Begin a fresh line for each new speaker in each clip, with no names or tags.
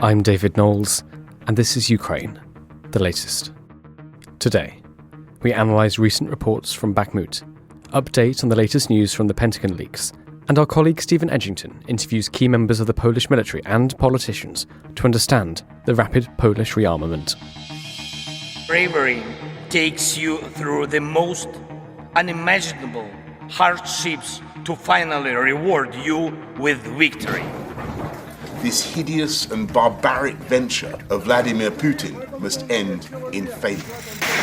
I'm David Knowles, and this is Ukraine, the latest. Today, we analyse recent reports from Bakhmut, update on the latest news from the Pentagon Leaks, and our colleague Steven Edginton interviews key members of the Polish military and politicians to understand the rapid Polish rearmament.
Bravery takes you through the most unimaginable hardships to finally reward you with victory.
This hideous and barbaric venture of Vladimir Putin must end in failure.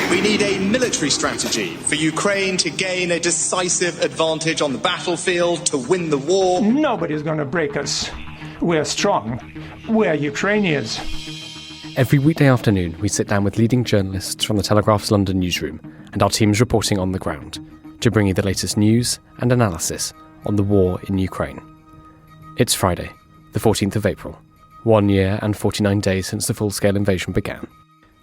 We need a military strategy for Ukraine to gain a decisive advantage on the battlefield, to win the war.
Nobody's going to break us. We're strong. We're Ukrainians.
Every weekday afternoon, we sit down with leading journalists from the Telegraph's London newsroom and our teams reporting on the ground to bring you the latest news and analysis on the war in Ukraine. It's Friday, the 14th of April, 1 year and 49 days since the full-scale invasion began.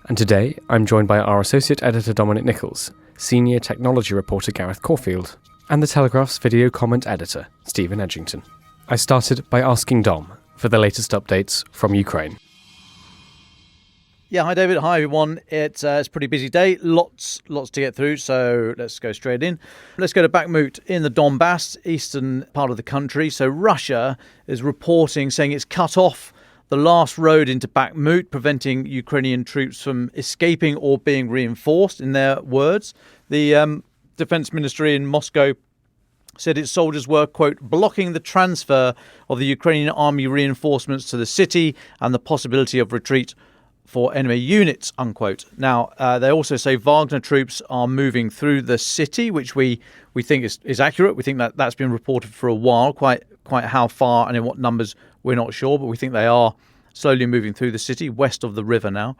And today, I'm joined by our Associate Editor Dominic Nichols, Senior Technology Reporter Gareth Caulfield, and the Telegraph's Video Comment Editor, Steven Edginton. I started by asking Dom for the latest updates from Ukraine.
Yeah, hi David, hi everyone. It's a pretty busy day, lots to get through, so let's go straight in. Let's go to Bakhmut in the Donbass, eastern part of the country. So Russia is reporting, saying it's cut off the last road into Bakhmut, preventing Ukrainian troops from escaping or being reinforced, in their words. The Defense Ministry in Moscow said its soldiers were, quote, blocking the transfer of the Ukrainian army reinforcements to the city and the possibility of retreat for enemy units, unquote. Now, they also say Wagner troops are moving through the city, which we think is accurate. We think that that's been reported for a while. Quite how far and in what numbers, we're not sure, but we think they are slowly moving through the city, west of the river now.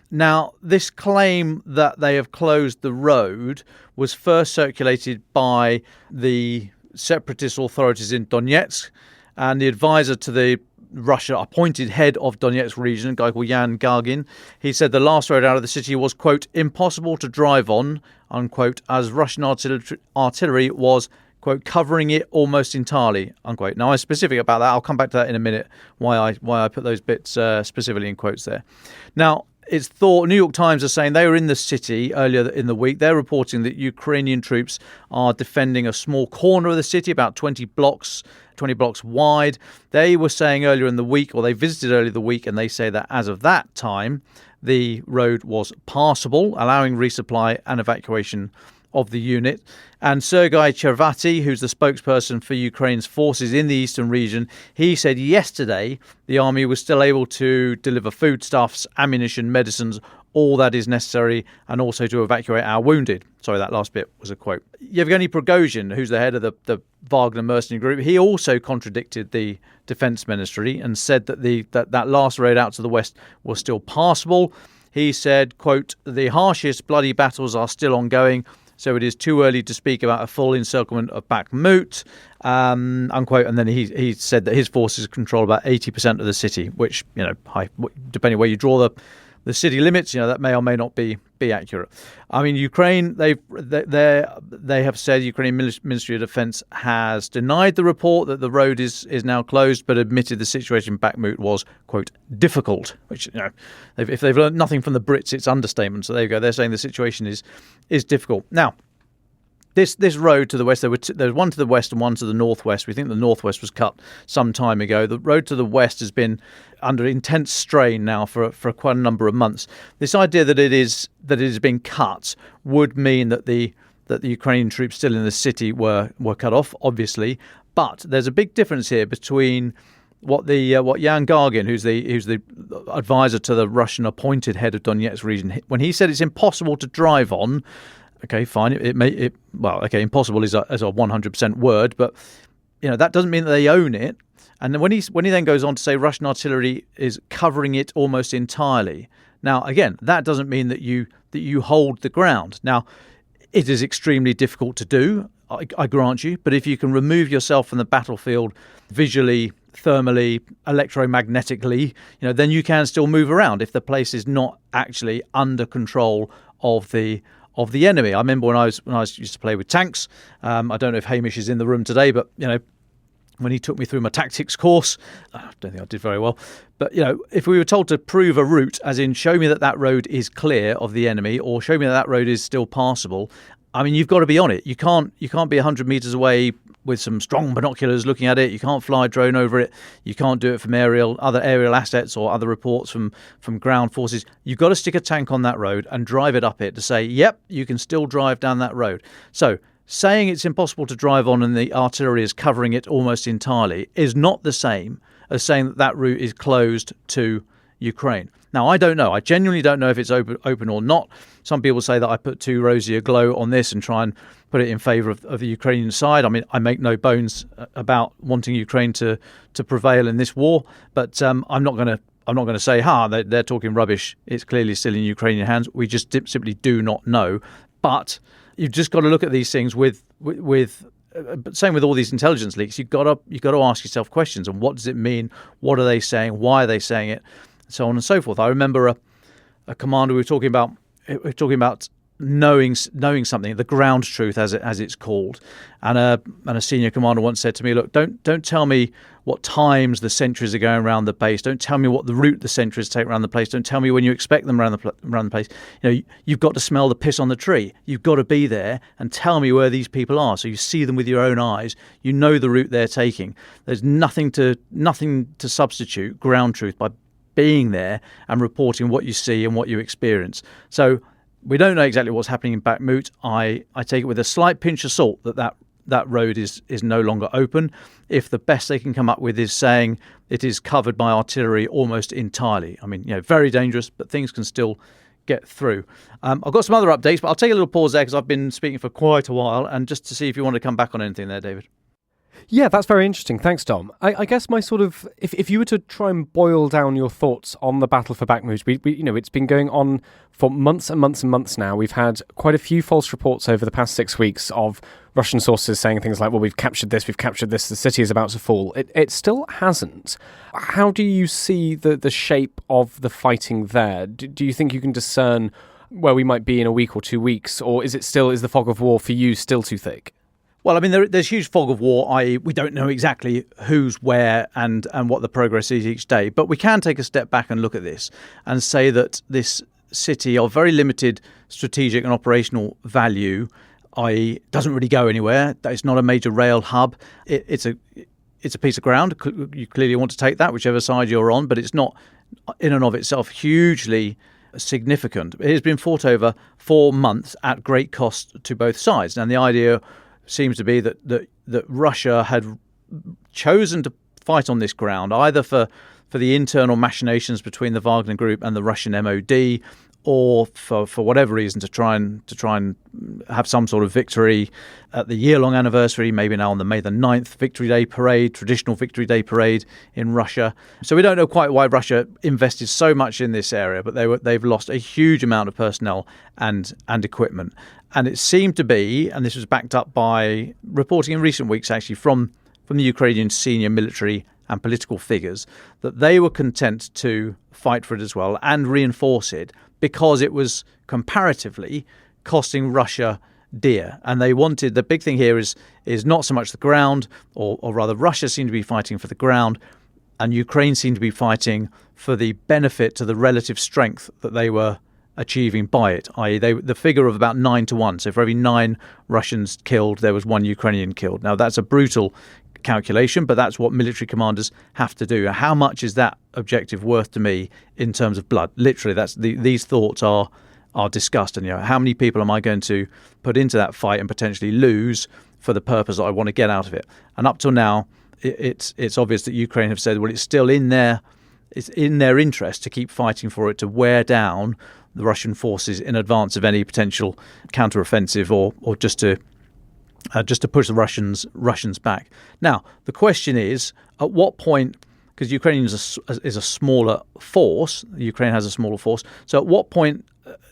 Now, this claim that they have closed the road was first circulated by the separatist authorities in Donetsk, and the advisor to the Russia-appointed head of Donetsk region, a guy called Yan Gagin, he said the last road out of the city was, quote, impossible to drive on, unquote, as Russian artillery was, quote, covering it almost entirely, unquote. Now, I'm specific about that. I'll come back to that in a minute, why I put those bits specifically in quotes there. Now, it's thought, New York Times are saying they were in the city earlier in the week. They're reporting that Ukrainian troops are defending a small corner of the city, about 20 blocks wide. They were saying earlier in the week, or they visited earlier the week, and they say that as of that time, the road was passable, allowing resupply and evacuation of the unit. And Sergei Chervati, who's the spokesperson for Ukraine's forces in the eastern region, he said yesterday the army was still able to deliver foodstuffs, ammunition, medicines, all that is necessary, and also to evacuate our wounded. Sorry, that last bit was a quote. Yevgeny Prigozhin, who's the head of the Wagner mercenary group, he also contradicted the defense ministry and said that that last road out to the west was still passable. He said, quote, the harshest bloody battles are still ongoing, so it is too early to speak about a full encirclement of Bakhmut, unquote. And then he said that his forces control about 80% of the city, which, depending where you draw the city limits, that may or may not be accurate. I mean, Ukraine, they have said, Ukrainian Ministry of Defense has denied the report that the road is now closed, but admitted the situation in Bakhmut was, quote, difficult, which, if they've learned nothing from the Brits, it's understatement. So there you go. They're saying the situation is difficult. Now, This road to the west, there's one to the west and one to the northwest. We think the northwest was cut some time ago. The road to the west has been under intense strain now for quite a number of months. This idea that it is being cut would mean that the Ukrainian troops still in the city were cut off, obviously. But there's a big difference here between what Yan Gagin, who's the advisor to the Russian appointed head of Donetsk region, when he said it's impossible to drive on. Okay, fine. Impossible is a 100% word, but that doesn't mean that they own it. And then when he then goes on to say Russian artillery is covering it almost entirely. Now, again, that doesn't mean that you hold the ground. Now, it is extremely difficult to do, I grant you. But if you can remove yourself from the battlefield visually, thermally, electromagnetically, then you can still move around if the place is not actually under control of the enemy. I remember when I used to play with tanks. I don't know if Hamish is in the room today, but when he took me through my tactics course. I don't think I did very well. But, if we were told to prove a route, as in show me that road is clear of the enemy or show me that road is still passable, I mean, you've got to be on it. You can't be 100 metres away with some strong binoculars looking at it. You can't fly a drone over it. You can't do it from other aerial assets or other reports from ground forces. You've got to stick a tank on that road and drive it up it to say, yep, you can still drive down that road. So saying it's impossible to drive on and the artillery is covering it almost entirely is not the same as saying that route is closed to Ukraine. Now, I don't know. I genuinely don't know if it's open or not. Some people say that I put too rosy a glow on this and try and put it in favour of the Ukrainian side. I mean, I make no bones about wanting Ukraine to prevail in this war, but I'm not going to say, they're talking rubbish. It's clearly still in Ukrainian hands. We just simply do not know. But you've just got to look at these things with same with all these intelligence leaks. You've got to ask yourself questions. And what does it mean? What are they saying? Why are they saying it? So on and so forth. I remember a commander we were talking about knowing something, the ground truth as it's called, and a senior commander once said to me, look, don't tell me what times the sentries are going around the base, don't tell me what the route the sentries take around the place, don't tell me when you expect them around the place. You've got to smell the piss on the tree. You've got to be there and tell me where these people are, so you see them with your own eyes. You know the route they're taking. There's nothing to substitute ground truth by being there and reporting what you see and what you experience. So we don't know exactly what's happening in Bakhmut. I take it with a slight pinch of salt that road is no longer open, if the best they can come up with is saying it is covered by artillery almost entirely. I mean, very dangerous, but things can still get through. I've got some other updates, but I'll take a little pause there because I've been speaking for quite a while, and just to see if you want to come back on anything there, David.
Yeah, that's very interesting. Thanks, Dom. I guess my sort of, if you were to try and boil down your thoughts on the battle for Bakhmut, we it's been going on for months and months and months now. We've had quite a few false reports over the past 6 weeks of Russian sources saying things like, well, we've captured this, the city is about to fall. It still hasn't. How do you see the shape of the fighting there? Do you think you can discern where we might be in a week or 2 weeks, or is the fog of war for you still too thick?
Well, I mean, there's huge fog of war, i.e. we don't know exactly who's where and what the progress is each day. But we can take a step back and look at this and say that this city of very limited strategic and operational value, i.e. doesn't really go anywhere. It's not a major rail hub. It's a piece of ground. You clearly want to take that, whichever side you're on, but it's not in and of itself hugely significant. It has been fought over 4 months at great cost to both sides. And the idea seems to be that Russia had chosen to fight on this ground either for the internal machinations between the Wagner Group and the Russian MOD, or for whatever reason to try and have some sort of victory at the year-long anniversary, maybe now on the May the 9th Victory Day parade, traditional Victory Day parade in Russia. So we don't know quite why Russia invested so much in this area, but they've lost a huge amount of personnel and equipment. And it seemed to be, and this was backed up by reporting in recent weeks actually from the Ukrainian senior military and political figures, that they were content to fight for it as well and reinforce it because it was comparatively costing Russia dear. And they wanted, the big thing here is not so much the ground, or rather Russia seemed to be fighting for the ground and Ukraine seemed to be fighting for the benefit to the relative strength that they were achieving by it, i.e. the figure of about 9-1. So for every 9 Russians killed, there was 1 Ukrainian killed. Now that's a brutal calculation, but that's what military commanders have to do. How much is that objective worth to me in terms of blood? Literally, that's these thoughts are discussed. And how many people am I going to put into that fight and potentially lose for the purpose that I want to get out of it? And up till now, it's obvious that Ukraine have said, well, it's still in their interest to keep fighting for it, to wear down the Russian forces in advance of any potential counteroffensive or just to push the Russians back. Now, the question is, at what point, because Ukraine is a smaller force, Ukraine has a smaller force, so at what point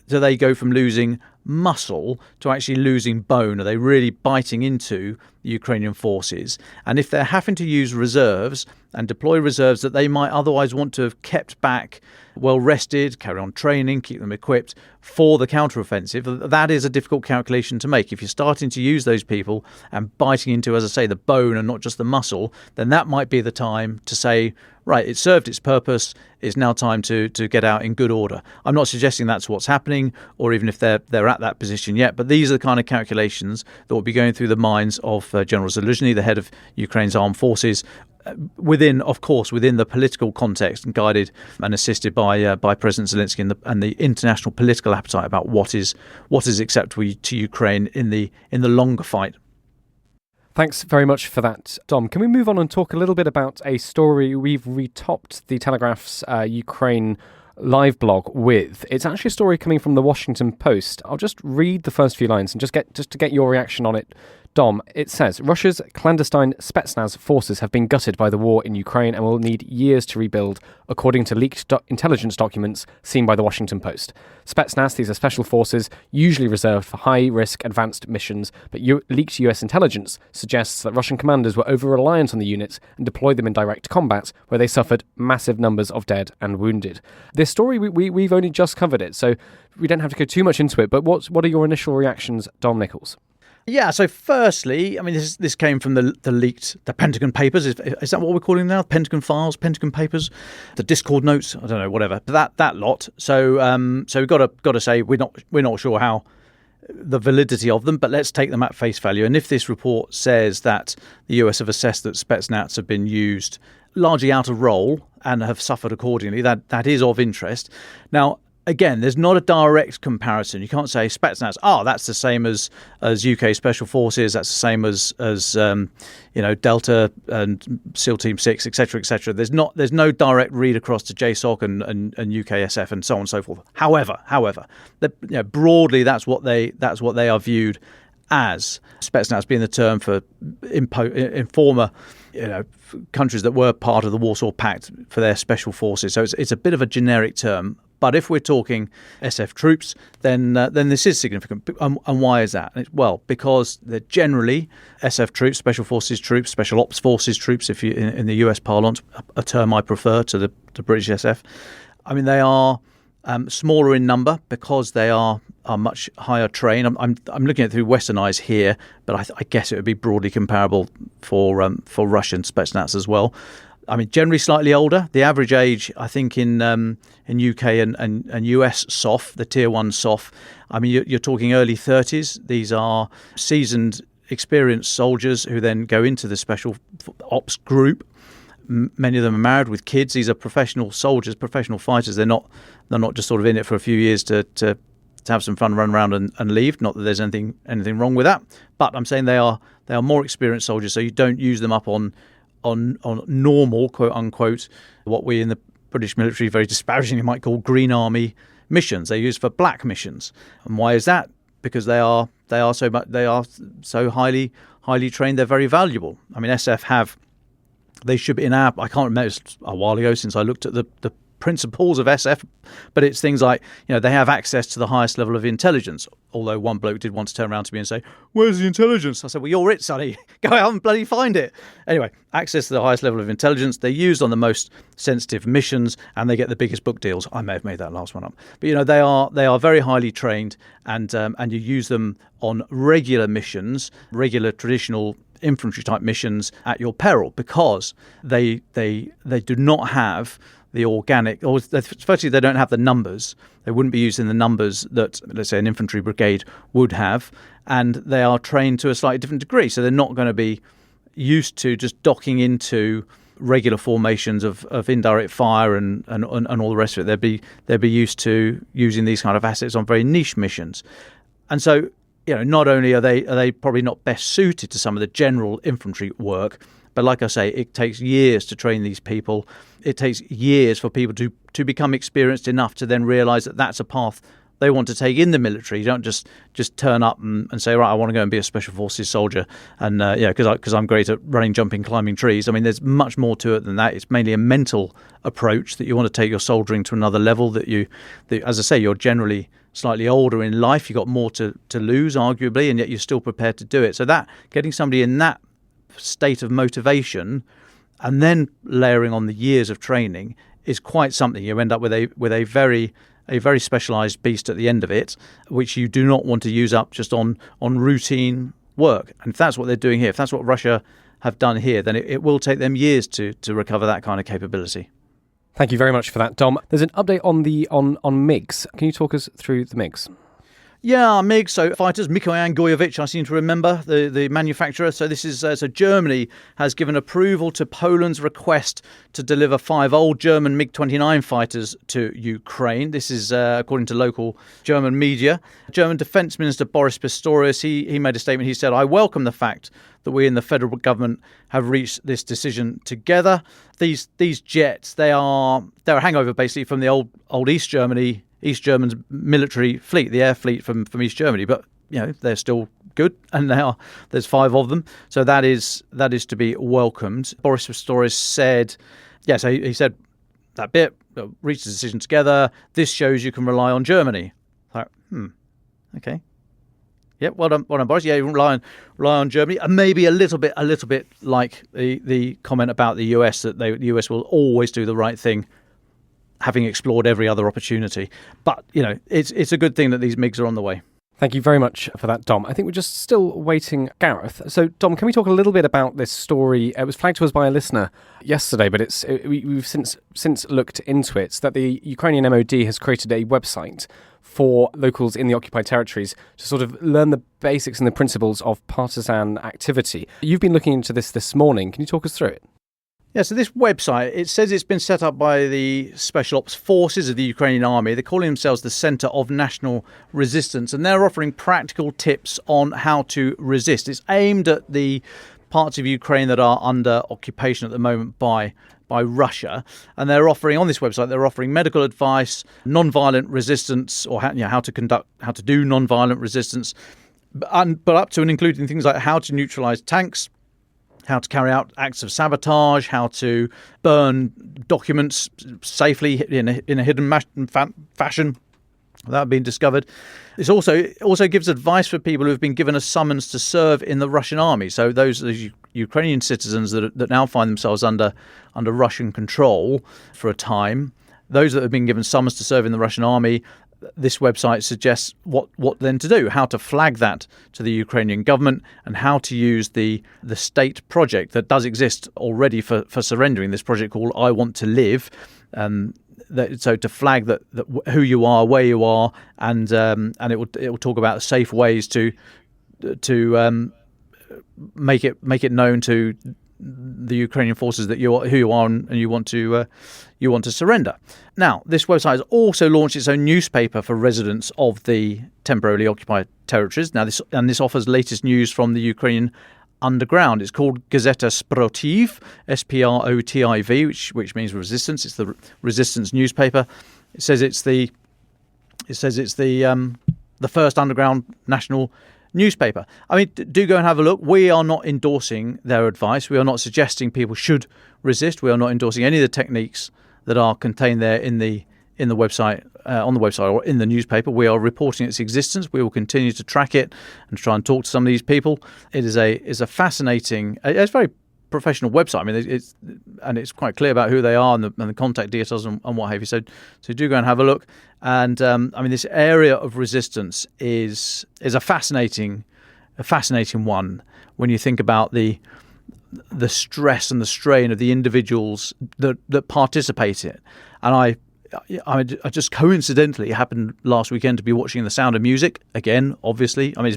do they go from losing muscle to actually losing bone? Are they really biting into the Ukrainian forces? And if they're having to use reserves and deploy reserves that they might otherwise want to have kept back, well rested, carry on training, keep them equipped for the counteroffensive, that is a difficult calculation to make. If you're starting to use those people and biting into, as I say, the bone and not just the muscle, then that might be the time to say, right, it served its purpose. It's now time to get out in good order. I'm not suggesting that's what's happening, or even if they're at that position yet, but these are the kind of calculations that will be going through the minds of General Zaluzhny, the head of Ukraine's armed forces, within the political context and guided and assisted by President Zelensky and the international political appetite about what is acceptable to Ukraine in the longer fight.
Thanks very much for that, Dom. Can we move on and talk a little bit about a story we've retopped the Telegraph's Ukraine live blog with? It's actually a story coming from the Washington Post. I'll just read the first few lines and just to get your reaction on it. Dom, it says, Russia's clandestine Spetsnaz forces have been gutted by the war in Ukraine and will need years to rebuild, according to leaked intelligence documents seen by the Washington Post. Spetsnaz, these are special forces usually reserved for high-risk advanced missions, but leaked US intelligence suggests that Russian commanders were over-reliant on the units and deployed them in direct combat, where they suffered massive numbers of dead and wounded. This story, we've only just covered it, so we don't have to go too much into it, but what are your initial reactions, Dom Nichols?
Yeah, so firstly, I mean, this came from the Pentagon Papers. Is that what we're calling them now? Pentagon Files, Pentagon Papers, the Discord notes. I don't know, whatever. But that lot. So we've got to say we're not sure how the validity of them, but let's take them at face value. And if this report says that the US have assessed that Spetsnaz have been used largely out of role and have suffered accordingly, that is of interest. Now, again, there's not a direct comparison. You can't say Spetsnaz, that's the same as UK Special Forces, that's the same as Delta and SEAL Team 6, etc., etc. There's no direct read across to JSOC and UKSF and so on and so forth. However, broadly that's what they are viewed as. Spetsnaz being the term for informer countries that were part of the Warsaw Pact for their special forces. So it's a bit of a generic term. But if we're talking SF troops, then this is significant. And why is that? Well, because they're generally SF troops, special forces troops, special ops forces troops, if you in the US parlance, a term I prefer to the British SF. I mean, they are smaller in number because they are much higher trained. I'm looking at it through Western eyes here, but I guess it would be broadly comparable for Russian Spetsnaz as well. I mean, generally slightly older. The average age, I think, in UK and US SOF, the Tier 1 SOF, I mean, you're talking early 30s. These are seasoned, experienced soldiers who then go into the special ops group. Many of them are married with kids. These are professional soldiers, professional fighters. They're not just sort of in it for a few years to have some fun, run around and leave. Not that there's anything wrong with that. But I'm saying they are more experienced soldiers, so you don't use them up on normal, quote unquote, what we in the British military very disparagingly might call Green Army missions. They're used for black missions. And why is that? Because they are so highly trained. They're very valuable. I mean, SF they should be I can't remember, it's a while ago since I looked at the principles of SF, but it's things like, they have access to the highest level of intelligence. Although one bloke did want to turn around to me and say, "Where's the intelligence?" I said, "Well, you're it, sonny. Go out and bloody find it." Anyway, access to the highest level of intelligence. They're used on the most sensitive missions, and they get the biggest book deals. I may have made that last one up, but they are very highly trained, and you use them on regular missions, regular traditional infantry type missions at your peril, because they do not have the organic, or firstly, they don't have the numbers. They wouldn't be used in the numbers that, let's say, an infantry brigade would have, and they are trained to a slightly different degree. So they're not going to be used to just docking into regular formations of indirect fire and all the rest of it. They'd be used to using these kind of assets on very niche missions, and so not only are they probably not best suited to some of the general infantry work, but like I say, it takes years to train these people. It takes years for people to become experienced enough to then realise that that's a path they want to take in the military. You don't just turn up and say, right, I want to go and be a special forces soldier, and because I'm great at running, jumping, climbing trees. I mean, there's much more to it than that. It's mainly a mental approach that you want to take your soldiering to another level. That as I say, you're generally slightly older in life. You've got more to lose, arguably, and yet you're still prepared to do it. So that getting somebody in that state of motivation, and then layering on the years of training, is quite something. You end up with a very specialised beast at the end of it, which you do not want to use up just on routine work. And if that's what they're doing here, if that's what Russia have done here, then it will take them years to recover that kind of capability.
Thank you very much for that, Dom. There's an update on MiGs. Can you talk us through the MiGs?
Yeah, MiG, so fighters, Mikoyan Gojovich, I seem to remember, the manufacturer. So this is so Germany has given approval to Poland's request to deliver 5 old German MiG-29 fighters to Ukraine. This is according to local German media. German Defence Minister Boris Pistorius, he made a statement. He said, "I welcome the fact that we in the federal government have reached this decision together." These jets, they're a hangover basically from the old East German's military fleet, the air fleet from East Germany, but they're still good, and there's 5 of them, so that is to be welcomed. Boris Pistorius said, so he said that bit, reached a decision together. This shows you can rely on Germany. Like, okay. Yep, well done, Boris. Yeah, rely on Germany, and maybe a little bit like the comment about the US, that the US will always do the right thing, having explored every other opportunity. But, it's a good thing that these MiGs are on the way.
Thank you very much for that, Dom. I think we're just still waiting Gareth. So, Dom, can we talk a little bit about this story? It was flagged to us by a listener yesterday, but we've since looked into it, that the Ukrainian MOD has created a website for locals in the occupied territories to sort of learn the basics and the principles of partisan activity. You've been looking into this morning. Can you talk us through it?
Yeah, so this website, it says it's been set up by the Special Ops Forces of the Ukrainian Army. They're calling themselves the Centre of National Resistance, and they're offering practical tips on how to resist. It's aimed at the parts of Ukraine that are under occupation at the moment by Russia, and they're offering on this website. They're offering medical advice, non-violent resistance, or how to do non-violent resistance, but up to and including things like how to neutralise tanks, how to carry out acts of sabotage, how to burn documents safely in a hidden fashion without being discovered. It also gives advice for people who have been given a summons to serve in the Russian army. So those Ukrainian citizens that now find themselves under Russian control for a time, those that have been given summons to serve in the Russian army, this website suggests what then to do, how to flag that to the Ukrainian government, and how to use the state project that does exist already for surrendering, this project called I Want to Live. So to flag that who you are, where you are, and it will talk about safe ways to make it known to the Ukrainian forces that who you are and you want to surrender. Now, this website has also launched its own newspaper for residents of the temporarily occupied territories. Now, this offers latest news from the Ukrainian underground. It's called Gazeta Sprotiv, Sprotiv, which means resistance. It's the resistance newspaper. It says it's the first underground national newspaper. I mean, do go and have a look. We are not endorsing their advice. We are not suggesting people should resist. We are not endorsing any of the techniques that are contained there in the website, on the website or in the newspaper. We are reporting its existence. We will continue to track it and try and talk to some of these people. It is a fascinating, it's a very professional website. I mean, it's quite clear about who they are and the contact details and what have you. So do go and have a look. And this area of resistance is a fascinating one when you think about the stress and the strain of the individuals that participate in it. And I just coincidentally happened last weekend to be watching The Sound of Music again. Obviously, I mean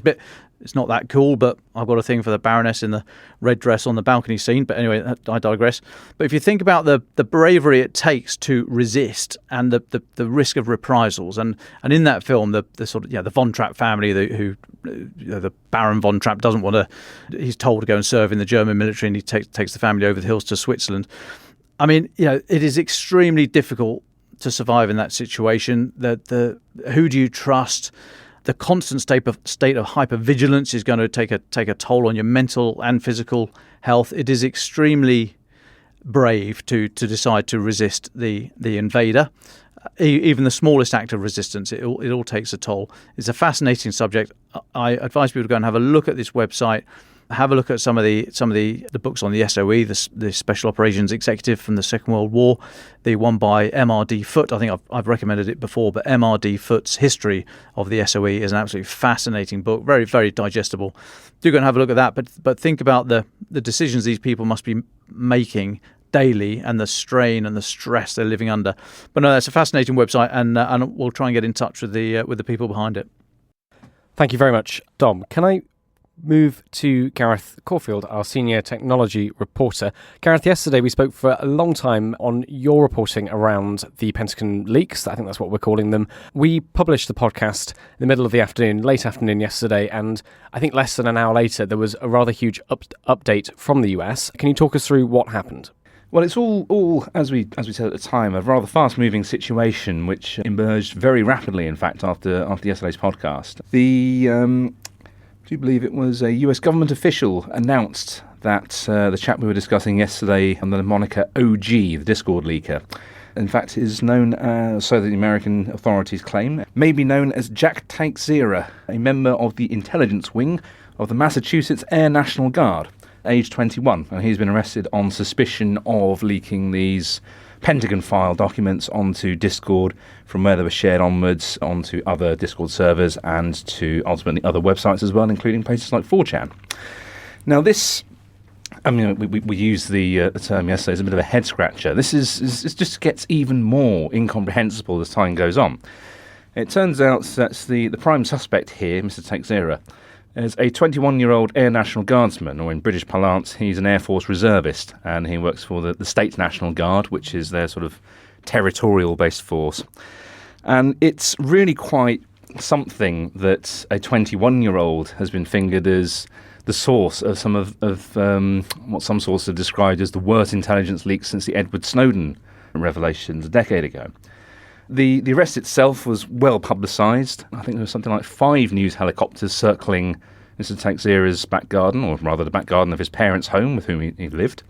it's not that cool, but I've got a thing for the Baroness in the red dress on the balcony scene. But anyway, I digress. But if you think about the bravery it takes to resist and the risk of reprisals, and in that film the sort of the Von Trapp family the Baron Von Trapp doesn't want to. He's told to go and serve in the German military, and he takes the family over the hills to Switzerland. I mean, it is extremely difficult to survive in that situation. Who do you trust? The constant state of hypervigilance is going to take a toll on your mental and physical health. It is extremely brave to decide to resist the invader. Even the smallest act of resistance, it all takes a toll. It's a fascinating subject. I advise people to go and have a look at this website. Have a look at some of the books on the SOE, the Special Operations Executive from the Second World War, the one by MRD Foote. I think I've recommended it before, but MRD Foote's History of the SOE is an absolutely fascinating book, very, very digestible. Do go and have a look at that, but think about the decisions these people must be making daily and the strain and the stress they're living under. But no, that's a fascinating website, and we'll try and get in touch with the people behind it.
Thank you very much, Dom. Can I move to Gareth Caulfield, our senior technology reporter? Gareth, yesterday we spoke for a long time on your reporting around the Pentagon Leaks. I think that's what we're calling them. We published the podcast in the middle of the afternoon, late afternoon yesterday, and I think less than an hour later there was a rather huge update from the US. Can you talk us through what happened?
Well, it's all as we said at the time, a rather fast-moving situation which emerged very rapidly, in fact, after yesterday's podcast. Do you believe it was a US government official announced that the chap we were discussing yesterday under the moniker OG, the Discord leaker, in fact is known, so that the American authorities claim, may be known as Jack Teixeira, a member of the intelligence wing of the Massachusetts Air National Guard, aged 21, and he's been arrested on suspicion of leaking these Pentagon file documents onto Discord, from where they were shared onwards onto other Discord servers and to ultimately other websites as well, including places like 4chan. Now this, I mean, we used the term yesterday as a bit of a head scratcher. This is just gets even more incomprehensible as time goes on. It turns out that the prime suspect here, Mr. Teixeira, is a 21-year-old Air National Guardsman, or in British parlance, he's an Air Force reservist, and he works for the State National Guard, which is their sort of territorial-based force. And it's really quite something that a 21-year-old has been fingered as the source of some of what some sources have described as the worst intelligence leaks since the Edward Snowden revelations a decade ago. The arrest itself was well publicised. I think there was something like 5 news helicopters circling Mr. Teixeira's back garden, or rather the back garden of his parents' home with whom he lived.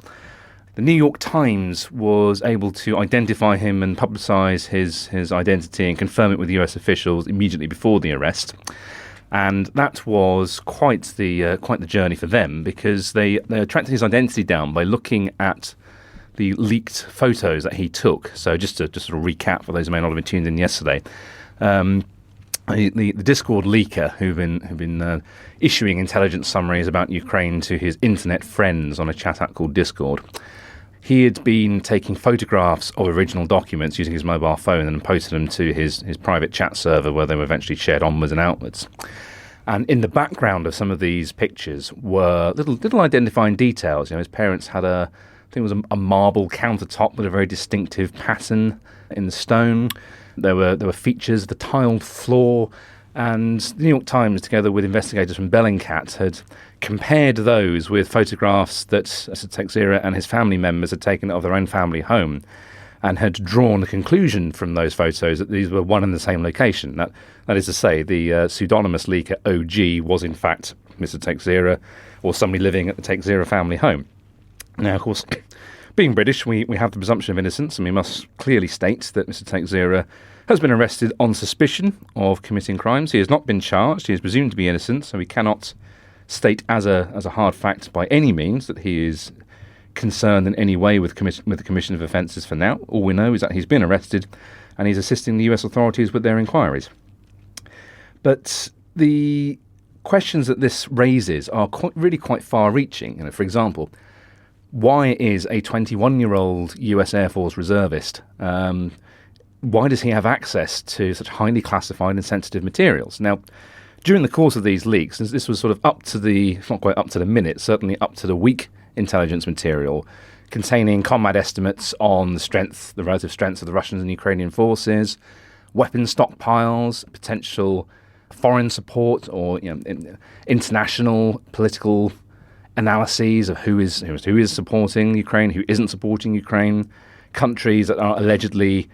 The New York Times was able to identify him and publicise his identity and confirm it with US officials immediately before the arrest. And that was quite the journey for them, because they tracked his identity down by looking at the leaked photos that he took. So just to sort of recap for those who may not have been tuned in yesterday, the Discord leaker who've been issuing intelligence summaries about Ukraine to his internet friends on a chat app called Discord. He had been taking photographs of original documents using his mobile phone and posted them to his private chat server, where they were eventually shared onwards and outwards. And in the background of some of these pictures were little identifying details. You know, his parents had I think it was a marble countertop with a very distinctive pattern in the stone. There were features of the tiled floor, and the New York Times, together with investigators from Bellingcat, had compared those with photographs that Mr. Teixeira and his family members had taken of their own family home, and had drawn a conclusion from those photos that these were one and the same location. That is to say, the pseudonymous leaker OG was in fact Mr. Teixeira, or somebody living at the Teixeira family home. Now, of course, being British, we have the presumption of innocence, and we must clearly state that Mr. Teixeira has been arrested on suspicion of committing crimes. He has not been charged. He is presumed to be innocent, so we cannot state as a hard fact by any means that he is concerned in any way with the commission of offences for now. All we know is that he's been arrested and he's assisting the US authorities with their inquiries. But the questions that this raises are really quite far-reaching. You know, for example, why is a 21-year-old US Air Force reservist, why does he have access to such highly classified and sensitive materials? Now, during the course of these leaks, this was sort of up to if not quite up to the minute, certainly up to the week intelligence material, containing combat estimates on the relative strengths of the Russian and Ukrainian forces, weapon stockpiles, potential foreign support, or international political analyses of who is supporting Ukraine, who isn't supporting Ukraine, countries that are allegedly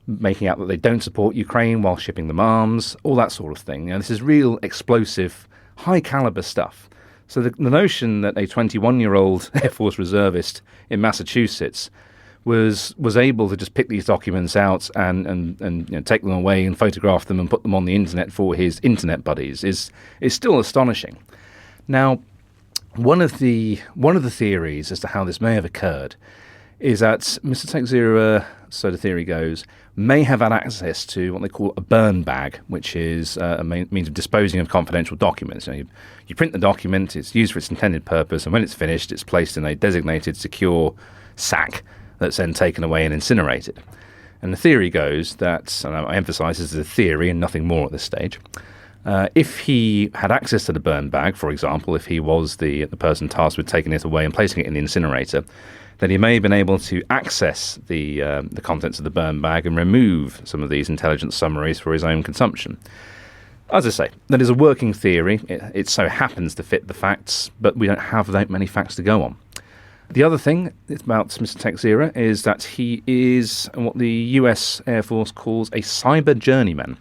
making out that they don't support Ukraine while shipping them arms, all that sort of thing. This is real explosive, high-caliber stuff. So the notion that a 21-year-old Air Force reservist in Massachusetts was able to just pick these documents out and take them away and photograph them and put them on the internet for his internet buddies is still astonishing. Now, one of the theories as to how this may have occurred is that Mr. Teixeira, so the theory goes, may have had access to what they call a burn bag, which is a means of disposing of confidential documents. You print the document, it's used for its intended purpose, and when it's finished, it's placed in a designated secure sack that's then taken away and incinerated. And the theory goes that, and I emphasise this is a theory and nothing more at this stage, if he had access to the burn bag, for example, if he was the person tasked with taking it away and placing it in the incinerator, then he may have been able to access the contents of the burn bag and remove some of these intelligence summaries for his own consumption. As I say, that is a working theory. It so happens to fit the facts, but we don't have that many facts to go on. The other thing about Mr. Teixeira is that he is what the US Air Force calls a cyber journeyman,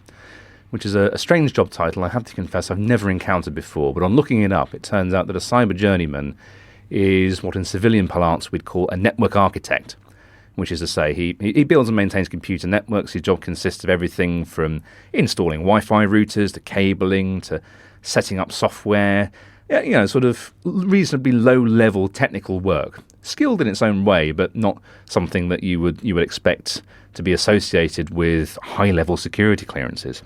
which is a strange job title, I have to confess I've never encountered before, but on looking it up, it turns out that a cyber journeyman is what in civilian parlance we'd call a network architect, which is to say he builds and maintains computer networks. His job consists of everything from installing Wi-Fi routers to cabling to setting up software, sort of reasonably low-level technical work. Skilled in its own way, but not something that you would expect to be associated with high-level security clearances.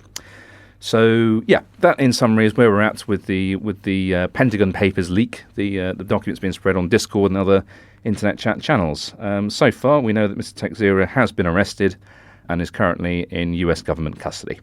So, that in summary is where we're at with the Pentagon Papers leak, the documents being spread on Discord and other internet chat channels. So far, we know that Mr. Teixeira has been arrested and is currently in US government custody.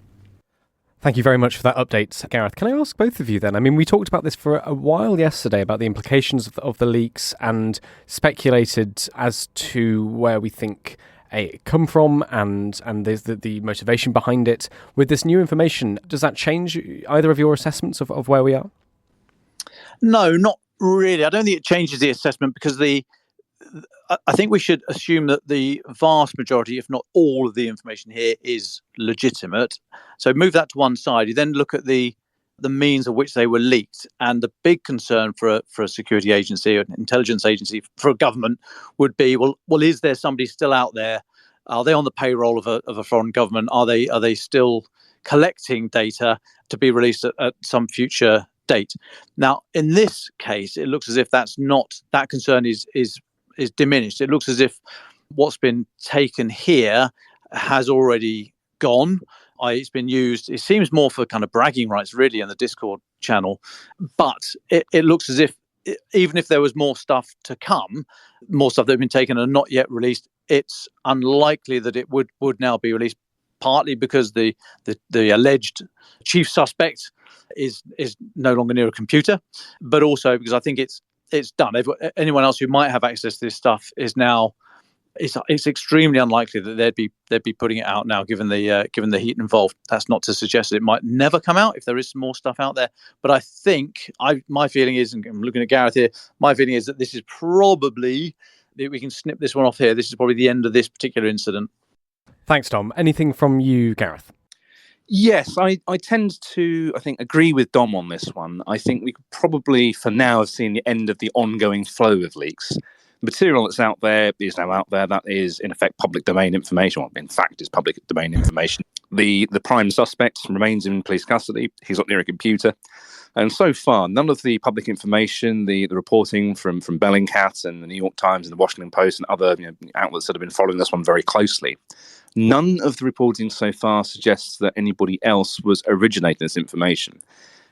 Thank you very much for that update, Gareth. Can I ask both of you then? I mean, we talked about this for a while yesterday, about the implications of the leaks, and speculated as to where we think it come from and there's the motivation behind it. With this new information, does that change either of your assessments of where we are?
No, not really. I don't think it changes the assessment because I think we should assume that the vast majority, if not all of the information here is legitimate. So move that to one side. You then look at the means of which they were leaked. And the big concern for a security agency or an intelligence agency, for a government, would be, well, is there somebody still out there? Are they on the payroll of a foreign government? Are they still collecting data to be released at some future date? Now, in this case, it looks as if that concern is diminished. It looks as if what's been taken here has already gone. It's been used, it seems more for kind of bragging rights, really, in the Discord channel. But it looks as if, even if there was more stuff to come, more stuff that had been taken and not yet released, it's unlikely that it would now be released, partly because the alleged chief suspect is no longer near a computer, but also because I think it's done. Anyone else who might have access to this stuff is now, it's extremely unlikely that they'd be putting it out now, given the heat involved. That's not to suggest that it might never come out if there is some more stuff out there. But I think my feeling is, and I'm looking at Gareth here, my feeling is that this is probably, we can snip this one off here. This is probably the end of this particular incident.
Thanks, Dom. Anything from you, Gareth?
Yes, I tend to, I think, agree with Dom on this one. I think we could probably, for now, have seen the end of the ongoing flow of leaks. Material that's out there is now out there. That is, in effect, public domain information. Well, in fact, is public domain information. The prime suspect remains in police custody. He's not near a computer. And so far, none of the public information, the reporting from Bellingcat and the New York Times and the Washington Post and other outlets that have been following this one very closely, none of the reporting so far suggests that anybody else was originating this information.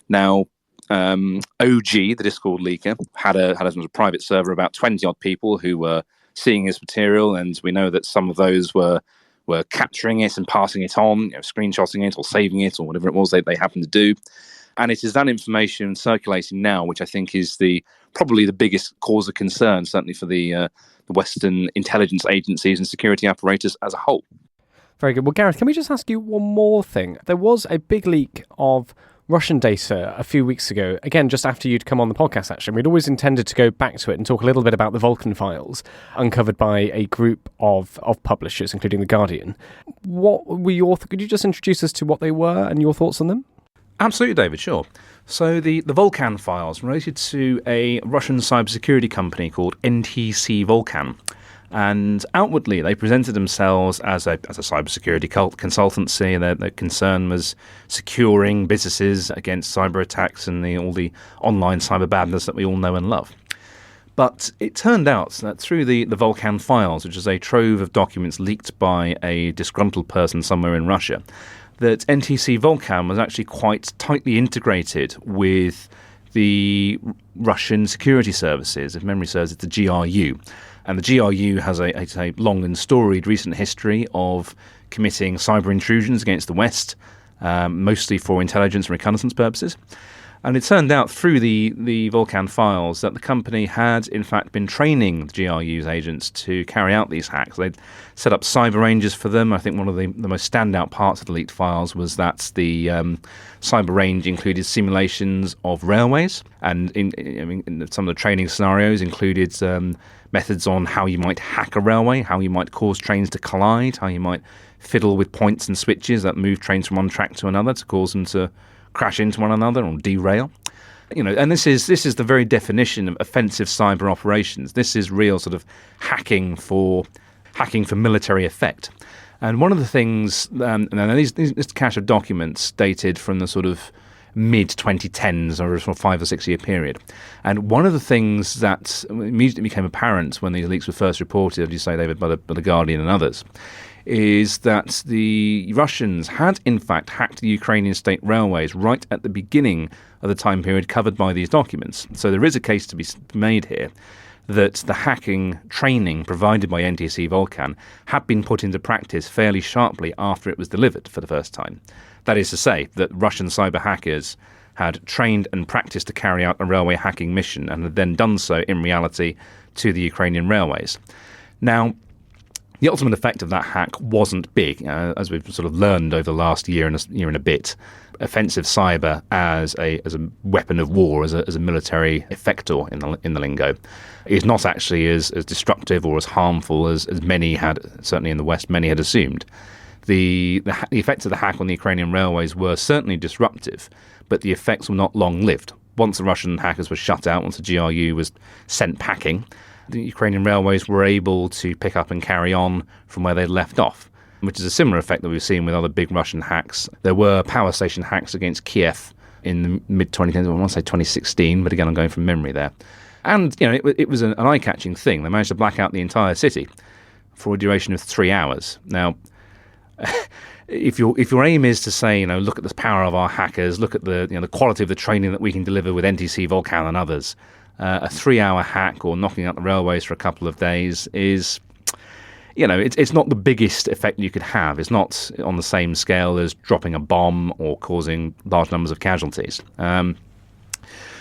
Now, OG, the Discord leaker, had a private server, about 20-odd people who were seeing his material, and we know that some of those were capturing it and passing it on, screenshotting it or saving it or whatever it was they happened to do. And it is that information circulating now, which I think is probably the biggest cause of concern, certainly for the Western intelligence agencies and security apparatus as a whole.
Very good. Well, Gareth, can we just ask you one more thing? There was a big leak of Russian data a few weeks ago, again, just after you'd come on the podcast, actually. We'd always intended to go back to it and talk a little bit about the Vulcan files, uncovered by a group of publishers, including The Guardian. What were could you just introduce us to what they were and your thoughts on them?
Absolutely, David, sure. So the Vulcan files related to a Russian cybersecurity company called NTC Vulcan. And outwardly, they presented themselves as a cybersecurity consultancy. Their concern was securing businesses against cyber attacks and all the online cyber badness that we all know and love. But it turned out that through the Vulcan files, which is a trove of documents leaked by a disgruntled person somewhere in Russia, that NTC Vulcan was actually quite tightly integrated with the Russian security services. If memory serves, it's the GRU. And the GRU has a long and storied recent history of committing cyber intrusions against the West, mostly for intelligence and reconnaissance purposes. And it turned out through the Vulcan files that the company had, in fact, been training the GRU's agents to carry out these hacks. They'd set up cyber ranges for them. I think one of the most standout parts of the leaked files was that the cyber range included simulations of railways, and in some of the training scenarios included methods on how you might hack a railway, how you might cause trains to collide, how you might fiddle with points and switches that move trains from one track to another to cause them to crash into one another or derail. And this is the very definition of offensive cyber operations. This is real sort of hacking for military effect. And one of the things, this cache of documents dated from the sort of mid-2010s or a 5 or 6 year period. And one of the things that immediately became apparent when these leaks were first reported, as you say, David, by the Guardian and others, is that the Russians had in fact hacked the Ukrainian state railways right at the beginning of the time period covered by these documents. So there is a case to be made here that the hacking training provided by NTC Vulcan had been put into practice fairly sharply after it was delivered for the first time. That is to say that Russian cyber hackers had trained and practiced to carry out a railway hacking mission and had then done so in reality to the Ukrainian railways. Now, the ultimate effect of that hack wasn't big, as we've sort of learned over the last year and a bit. Offensive cyber as a weapon of war, as a military effector in the lingo, is not actually as destructive or as harmful as many had, certainly in the West, many had assumed. The effects of the hack on the Ukrainian railways were certainly disruptive, but the effects were not long-lived. Once the Russian hackers were shut out, once the GRU was sent packing, the Ukrainian railways were able to pick up and carry on from where they'd left off, which is a similar effect that we've seen with other big Russian hacks. There were power station hacks against Kiev in the mid-2010s, I want to say 2016, but again, I'm going from memory there. And, it was an eye-catching thing. They managed to black out the entire city for a duration of 3 hours. Now, if your aim is to say, look at the power of our hackers, look at the quality of the training that we can deliver with NTC Vulcan and others, a 3-hour hack or knocking out the railways for a couple of days is, it's not the biggest effect you could have. It's not on the same scale as dropping a bomb or causing large numbers of casualties.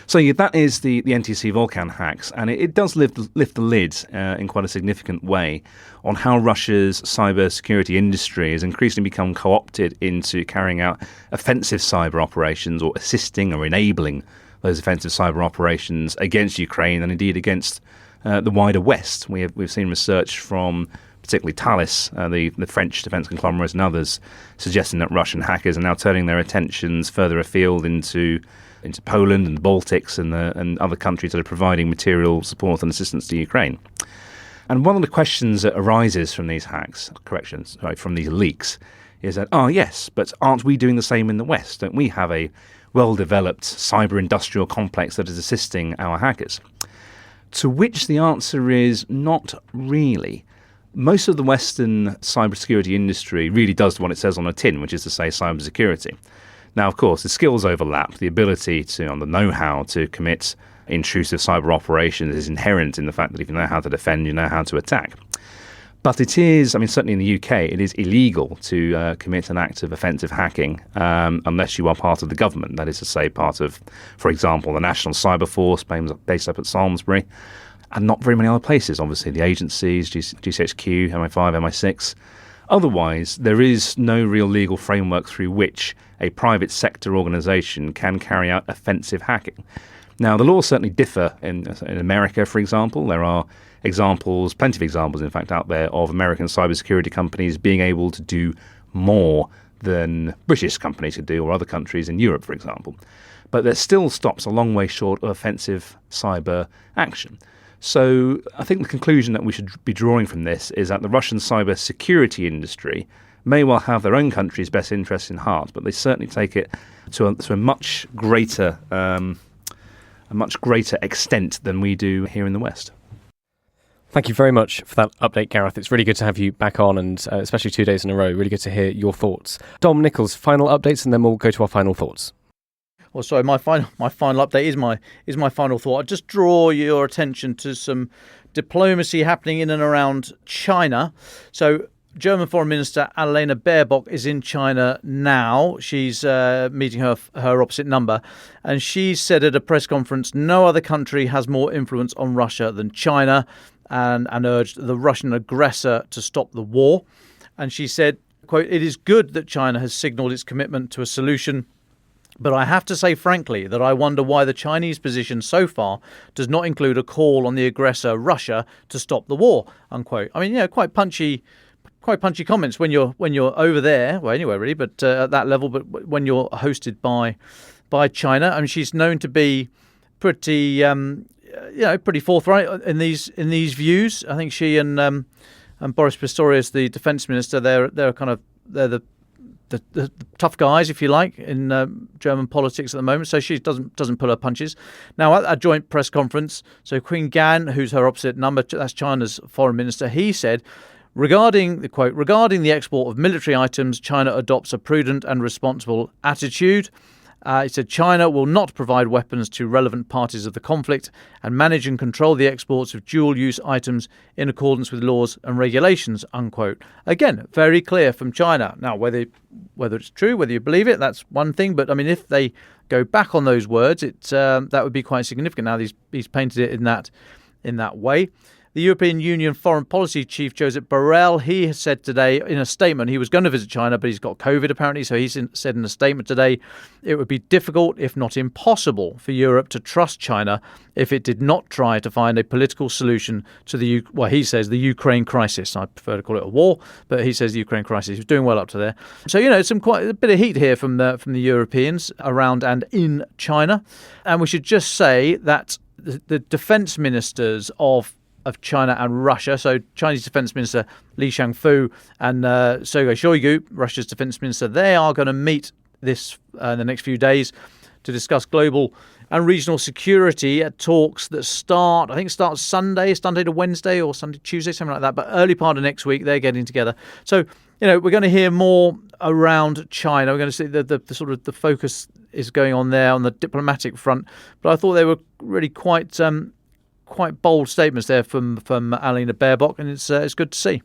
So that is the NTC Vulcan hacks, and it does lift the lid in quite a significant way on how Russia's cyber security industry has increasingly become co-opted into carrying out offensive cyber operations or assisting or enabling those offensive cyber operations against Ukraine and indeed against the wider West. We've seen research from particularly Thales, the French defence conglomerate, and others suggesting that Russian hackers are now turning their attentions further afield into Poland and the Baltics and other countries that are providing material support and assistance to Ukraine. And one of the questions that arises from these from these leaks is that, yes, but aren't we doing the same in the West? Don't we have a well-developed cyber-industrial complex that is assisting our hackers? To which the answer is not really. Most of the Western cybersecurity industry really does what it says on a tin, which is to say cybersecurity. Now, of course, the skills overlap. The ability to, and the know-how to commit intrusive cyber operations is inherent in the fact that if you know how to defend, you know how to attack. But it is, certainly in the UK, it is illegal to commit an act of offensive hacking unless you are part of the government. That is to say, part of, for example, the National Cyber Force based up at Salisbury, and not very many other places, obviously. The agencies, GCHQ, MI5, MI6, Otherwise, there is no real legal framework through which a private sector organisation can carry out offensive hacking. Now, the laws certainly differ in America, for example. There are examples, plenty of examples, in fact, out there of American cybersecurity companies being able to do more than British companies could do, or other countries in Europe, for example. But that still stops a long way short of offensive cyber action. So I think the conclusion that we should be drawing from this is that the Russian cyber security industry may well have their own country's best interests in heart, but they certainly take it to a much greater extent than we do here in the West.
Thank you very much for that update, Gareth. It's really good to have you back on, and especially 2 days in a row. Really good to hear your thoughts. Dom Nichols, final updates, and then we'll go to our final thoughts.
Well, sorry, my final update is my final thought. I'll just draw your attention to some diplomacy happening in and around China. So, German Foreign Minister Annalena Baerbock is in China now. She's meeting her opposite number, and she said at a press conference, no other country has more influence on Russia than China, and urged the Russian aggressor to stop the war. And she said, quote, "It is good that China has signalled its commitment to a solution, but I have to say frankly that I wonder why the Chinese position so far does not include a call on the aggressor Russia to stop the war," unquote. I mean, quite punchy comments when you're over there, well, anywhere really, but at that level. But when you're hosted by China, I mean, she's known to be pretty pretty forthright in these views. I think she and Boris Pistorius, the defence minister, they're the tough guys, if you like, in German politics at the moment. So she doesn't pull her punches. Now, at a joint press conference, so Qin Gan, who's her opposite number, that's China's foreign minister, he said, regarding the export of military items, China adopts a prudent and responsible attitude. He said China will not provide weapons to relevant parties of the conflict and manage and control the exports of dual-use items in accordance with laws and regulations, unquote. Again, very clear from China. Now, whether it's true, whether you believe it, that's one thing. But, I mean, if they go back on those words, that would be quite significant. Now, he's painted it in that way. The European Union Foreign Policy Chief, Josep Borrell, he has said today in a statement, he was going to visit China, but he's got COVID apparently, so he said in a statement today, it would be difficult, if not impossible, for Europe to trust China if it did not try to find a political solution to the Ukraine crisis. I prefer to call it a war, but he says the Ukraine crisis. He's doing well up to there. So, some quite a bit of heat here from the Europeans around and in China. And we should just say that the defence ministers of China and Russia, so Chinese Defence Minister Li Shangfu and Sergei Shoigu, Russia's Defence Minister, they are going to meet this in the next few days to discuss global and regional security at talks that start Sunday to Wednesday or Sunday, Tuesday, something like that. But early part of next week, they're getting together. So, we're going to hear more around China. We're going to see the sort of the focus is going on there on the diplomatic front. But I thought they were really quite bold statements there from Annalena Baerbock, and it's good to see.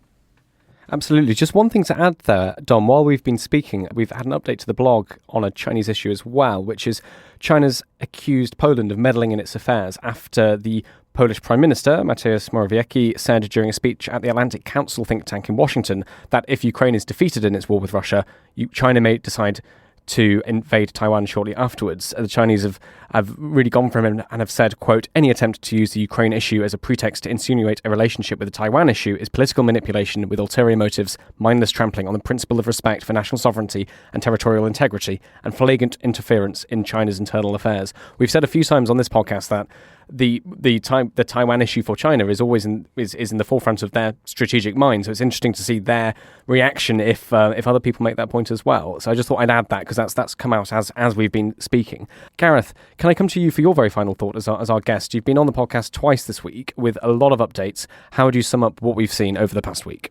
Absolutely. Just one thing to add there, Dom. While we've been speaking, we've had an update to the blog on a Chinese issue as well, which is China's accused Poland of meddling in its affairs after the Polish Prime Minister, Mateusz Morawiecki, said during a speech at the Atlantic Council think tank in Washington that if Ukraine is defeated in its war with Russia, China may decide to invade Taiwan shortly afterwards. The Chinese have really gone for him and have said, quote, any attempt to use the Ukraine issue as a pretext to insinuate a relationship with the Taiwan issue is political manipulation with ulterior motives, mindless trampling on the principle of respect for national sovereignty and territorial integrity, and flagrant interference in China's internal affairs. We've said a few times on this podcast that the Taiwan issue for China is always in the forefront of their strategic mind. So it's interesting to see their reaction if other people make that point as well. So I just thought I'd add that because that's come out as we've been speaking. Gareth, can I come to you for your very final thought as our guest? You've been on the podcast twice this week with a lot of updates. How would you sum up what we've seen over the past week?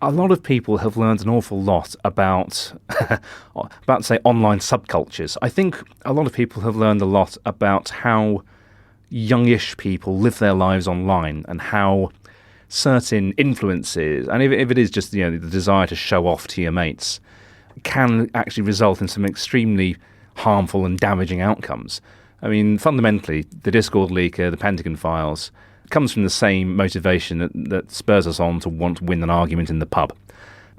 A lot of people have learned an awful lot about say, online subcultures. I think a lot of people have learned a lot about how youngish people live their lives online and how certain influences, and if it is just the desire to show off to your mates, can actually result in some extremely harmful and damaging outcomes. I mean, fundamentally, the Discord leaker, the Pentagon files, comes from the same motivation that spurs us on to want to win an argument in the pub.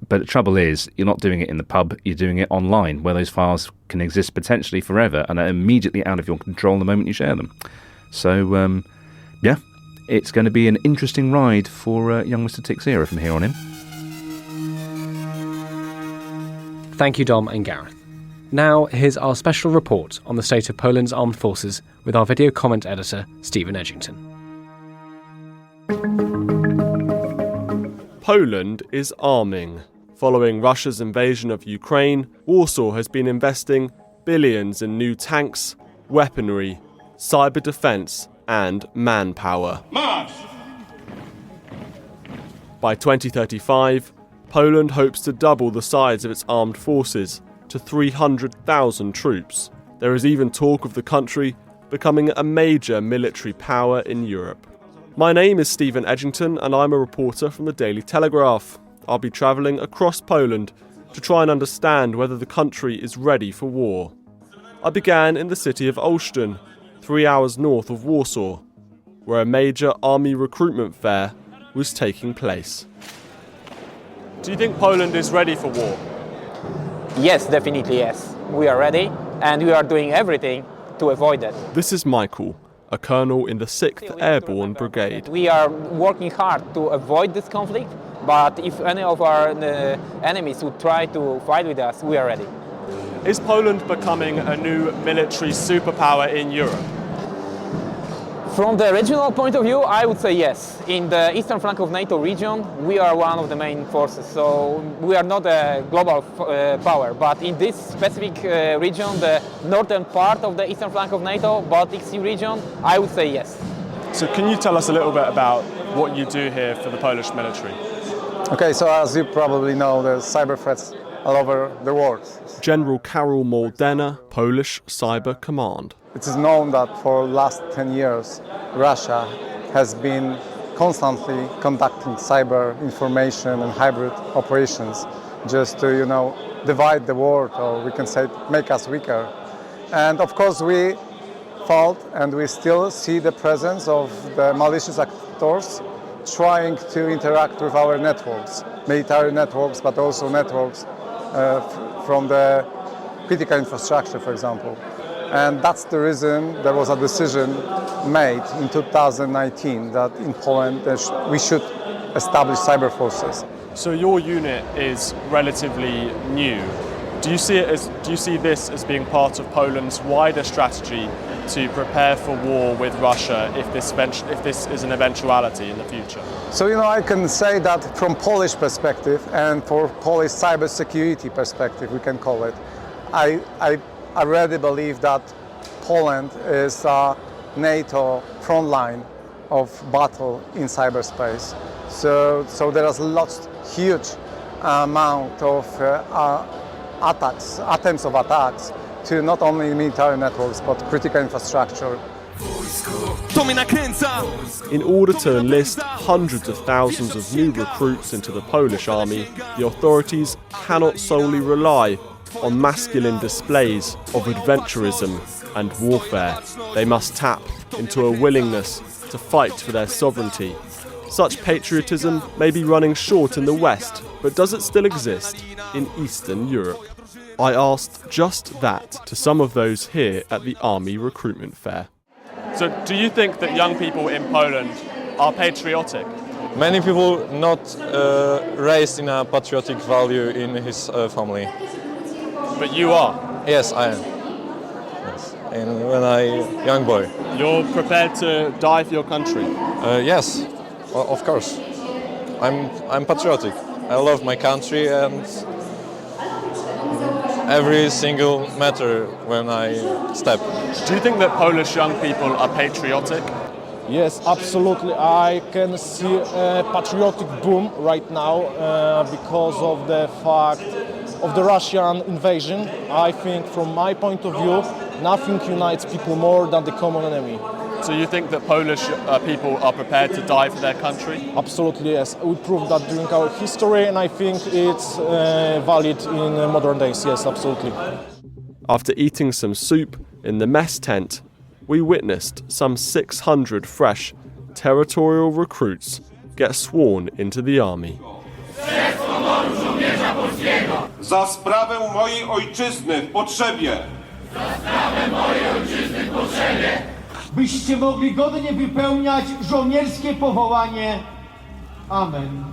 But the trouble is, you're not doing it in the pub, you're doing it online, where those files can exist potentially forever and are immediately out of your control the moment you share them. So, yeah, it's going to be an interesting ride for young Mr. Tixera from here on in.
Thank you, Dom and Gareth. Now, here's our special report on the state of Poland's armed forces with our video comment editor, Steven Edginton.
Poland is arming. Following Russia's invasion of Ukraine, Warsaw has been investing billions in new tanks, weaponry, cyber defense, and manpower. March! By 2035, Poland hopes to double the size of its armed forces to 300,000 troops. There is even talk of the country becoming a major military power in Europe. My name is Steven Edginton and I'm a reporter from the Daily Telegraph. I'll be travelling across Poland to try and understand whether the country is ready for war. I began in the city of Olsztyn, 3 hours north of Warsaw, where a major army recruitment fair was taking place. Do you think Poland is ready for war?
Yes, definitely yes. We are ready and we are doing everything to avoid it.
This is Michael, a colonel in the 6th Airborne Brigade.
We are working hard to avoid this conflict, but if any of our enemies would try to fight with us, we are ready.
Is Poland becoming a new military superpower in Europe?
From the regional point of view, I would say yes. In the eastern flank of NATO region, we are one of the main forces, so we are not a global power. But in this specific region, the northern part of the eastern flank of NATO, Baltic Sea region, I would say yes.
So can you tell us a little bit about what you do here for the Polish military?
Okay, so as you probably know, there's cyber threats all over the world.
General Karol Moldena, Polish Cyber Command.
It is known that for the last 10 years, Russia has been constantly conducting cyber information and hybrid operations just to, divide the world, or we can say make us weaker. And of course we felt and we still see the presence of the malicious actors trying to interact with our networks, military networks, but also networks from the critical infrastructure, for example. And that's the reason there was a decision made in 2019 that in Poland we should establish cyber forces.
So your unit is relatively new. Do you see this as being part of Poland's wider strategy to prepare for war with Russia if this is an eventuality in the future?
So I can say that from Polish perspective and for Polish cybersecurity perspective, we can call it, I really believe that Poland is a NATO front line of battle in cyberspace. So there is huge amount of attempts of attacks to not only military networks but critical infrastructure.
In order to enlist hundreds of thousands of new recruits into the Polish army, the authorities cannot solely rely on masculine displays of adventurism and warfare. They must tap into a willingness to fight for their sovereignty. Such patriotism may be running short in the West, but does it still exist in Eastern Europe? I asked just that to some of those here at the Army Recruitment Fair. So do you think that young people in Poland are patriotic?
Many people not raised in a patriotic value in his family.
But you are?
Yes, I am. Yes. And when I young boy.
You're prepared to die for your country?
Yes, of course. I'm patriotic. I love my country and every single matter when I step.
Do you think that Polish young people are patriotic?
Yes, absolutely. I can see a patriotic boom right now because of the fact of the Russian invasion. I think from my point of view, nothing unites people more than the common enemy.
So you think that Polish people are prepared to die for their country?
Absolutely, yes. We proved that during our history and I think it's valid in modern days, yes, absolutely.
After eating some soup in the mess tent, we witnessed some 600 fresh territorial recruits get sworn into the army.
za sprawę mojej ojczyzny w potrzebie.
Byście mogli godnie wypełniać żołnierskie powołanie. Amen.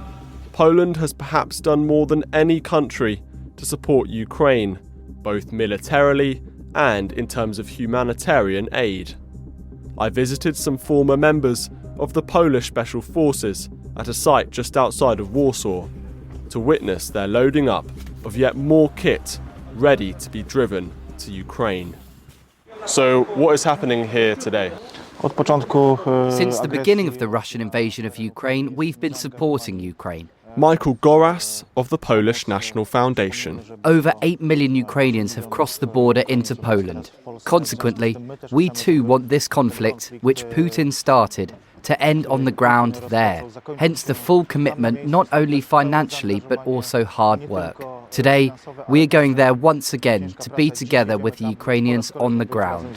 Poland has perhaps done more than any country to support Ukraine, both militarily and in terms of humanitarian aid. I visited some former members of the Polish Special Forces at a site just outside of Warsaw to witness their loading up of yet more kit ready to be driven to Ukraine. So, what is happening here today?
Since the beginning of the Russian invasion of Ukraine, we've been supporting Ukraine.
Michael Goras of the Polish National Foundation.
Over 8 million Ukrainians have crossed the border into Poland. Consequently, we too want this conflict, which Putin started, to end on the ground there. Hence the full commitment, not only financially, but also hard work. Today, we are going there once again to be together with the Ukrainians on the ground.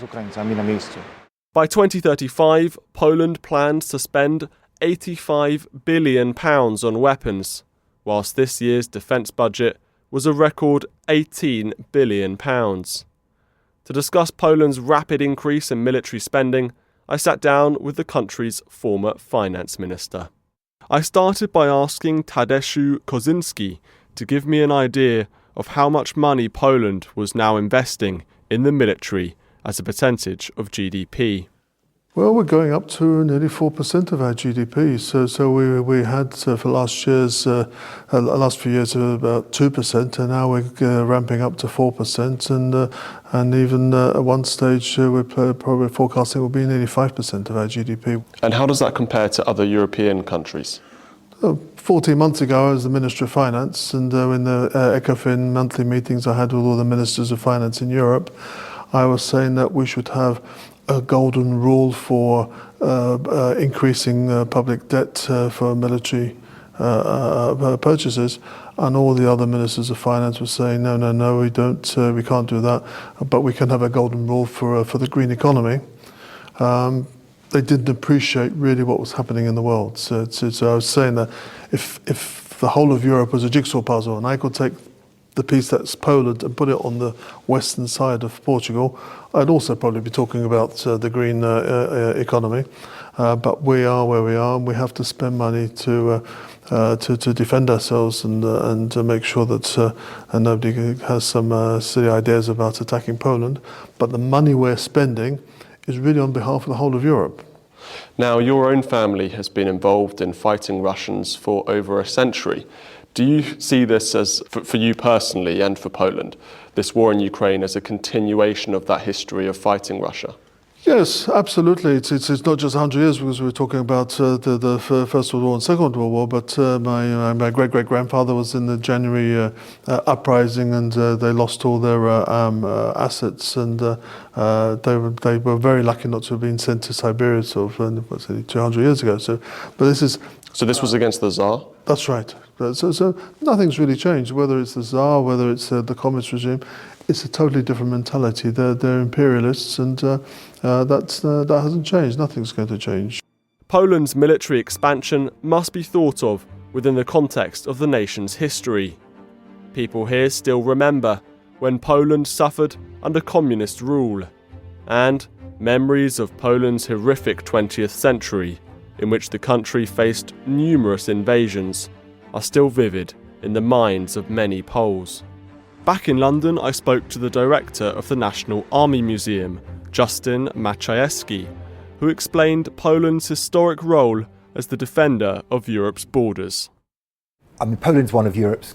By 2035, Poland plans to spend £85 billion on weapons, whilst this year's defence budget was a record £18 billion. To discuss Poland's rapid increase in military spending, I sat down with the country's former finance minister. I started by asking Tadeusz Kozinski to give me an idea of how much money Poland was now investing in the military as a percentage of GDP.
Well, we're going up to nearly 4% of our GDP. So we had for last few years about 2%, and now we're ramping up to 4%, and even at one stage we're probably forecasting will be nearly 5% of our GDP.
And how does that compare to other European countries?
14 months ago, I was the Minister of Finance, and in the ECOFIN monthly meetings I had with all the ministers of finance in Europe, I was saying that we should have a golden rule for increasing public debt for military purchases, and all the other ministers of finance were saying no, we don't, we can't do that, but we can have a golden rule for the green economy. They didn't appreciate really what was happening in the world. So I was saying that if the whole of Europe was a jigsaw puzzle, and I could take the piece that's Poland and put it on the western side of Portugal, I'd also probably be talking about the green economy. But we are where we are, and we have to spend money to defend ourselves and to make sure that nobody has some silly ideas about attacking Poland. But the money we're spending is really on behalf of the whole of Europe.
Now, your own family has been involved in fighting Russians for over a century. Do you see this as, for you personally and for Poland, this war in Ukraine as a continuation of that history of fighting Russia?
Yes, absolutely. It's not just 100 years, because we're talking about the First World War and Second World War, but my great-great-grandfather was in the January uprising, and they lost all their assets, and they were very lucky not to have been sent to Siberia sort of 200 years ago. So this was against the Tsar? That's right. So nothing's really changed, whether it's the Tsar, whether it's the communist regime. It's a totally different mentality. They're imperialists, and that hasn't changed. Nothing's going to change.
Poland's military expansion must be thought of within the context of the nation's history. People here still remember when Poland suffered under communist rule, and memories of Poland's horrific 20th century, in which the country faced numerous invasions, are still vivid in the minds of many Poles. Back in London, I spoke to the director of the National Army Museum, Justin Maciejewski, who explained Poland's historic role as the defender of Europe's borders.
I mean, Poland's one of Europe's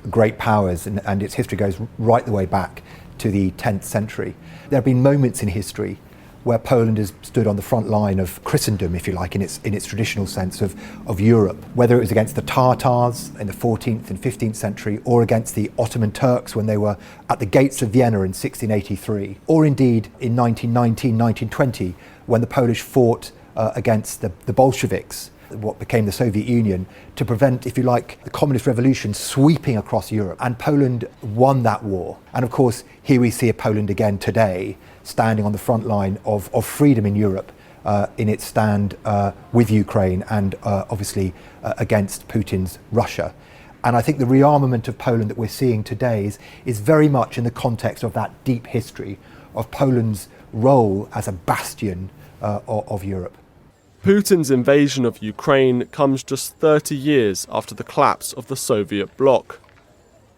great powers, and its history goes right the way back to the 10th century. There have been moments in history where Poland has stood on the front line of Christendom, if you like, in its traditional sense of Europe, whether it was against the Tatars in the 14th and 15th century, or against the Ottoman Turks when they were at the gates of Vienna in 1683, or indeed in 1919, 1920, when the Polish fought against the Bolsheviks, what became the Soviet Union, to prevent, if you like, the communist revolution sweeping across Europe. And Poland won that war. And of course, here we see a Poland again today, standing on the front line of freedom in Europe in its stand with Ukraine and obviously against Putin's Russia. And I think the rearmament of Poland that we're seeing today is very much in the context of that deep history of Poland's role as a bastion of Europe.
Putin's invasion of Ukraine comes just 30 years after the collapse of the Soviet bloc.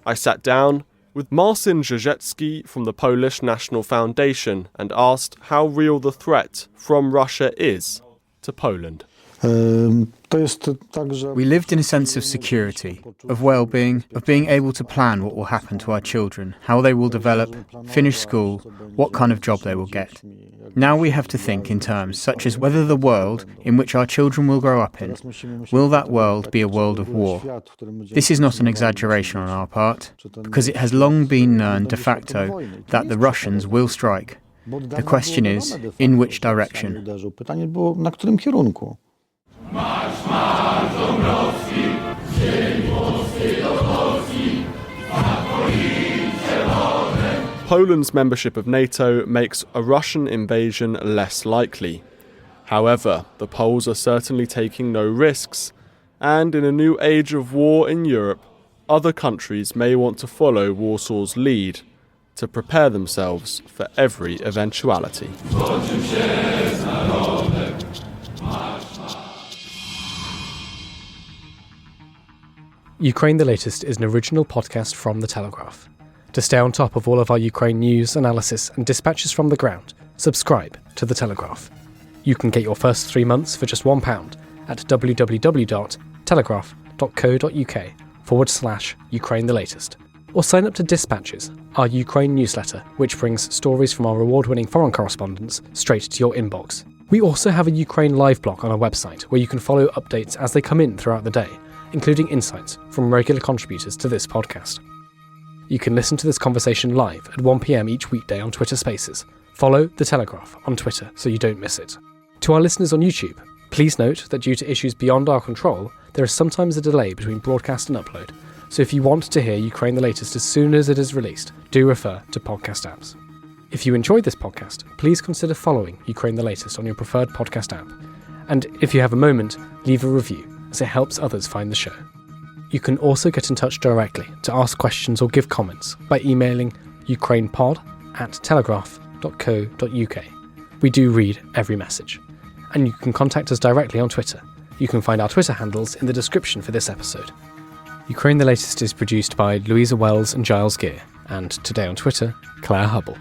I sat down with Marcin Rzeczki from the Polish National Foundation and asked how real the threat from Russia is to Poland.
We lived in a sense of security, of well-being, of being able to plan what will happen to our children, how they will develop, finish school, what kind of job they will get. Now we have to think in terms such as whether the world in which our children will grow up in, will that world be a world of war? This is not an exaggeration on our part, because it has long been known de facto that the Russians will strike. The question is, in which direction?
Poland's membership of NATO makes a Russian invasion less likely. However, the Poles are certainly taking no risks, and in a new age of war in Europe, other countries may want to follow Warsaw's lead to prepare themselves for every eventuality.
Ukraine the Latest is an original podcast from The Telegraph. To stay on top of all of our Ukraine news, analysis and dispatches from the ground, subscribe to The Telegraph. You can get your first 3 months for just £1 at www.telegraph.co.uk/Ukraine the Latest. Or sign up to Dispatches, our Ukraine newsletter, which brings stories from our award-winning foreign correspondents straight to your inbox. We also have a Ukraine live blog on our website where you can follow updates as they come in throughout the day, including insights from regular contributors to this podcast. You can listen to this conversation live at 1 p.m. each weekday on Twitter Spaces. Follow The Telegraph on Twitter so you don't miss it. To our listeners on YouTube, please note that due to issues beyond our control, there is sometimes a delay between broadcast and upload, so if you want to hear Ukraine the Latest as soon as it is released, do refer to podcast apps. If you enjoyed this podcast, please consider following Ukraine the Latest on your preferred podcast app. And if you have a moment, leave a review, as it helps others find the show. You can also get in touch directly to ask questions or give comments by emailing ukrainepod@telegraph.co.uk. We do read every message. And you can contact us directly on Twitter. You can find our Twitter handles in the description for this episode. Ukraine the Latest is produced by Louisa Wells and Giles Gear, and today on Twitter, Claire Hubble.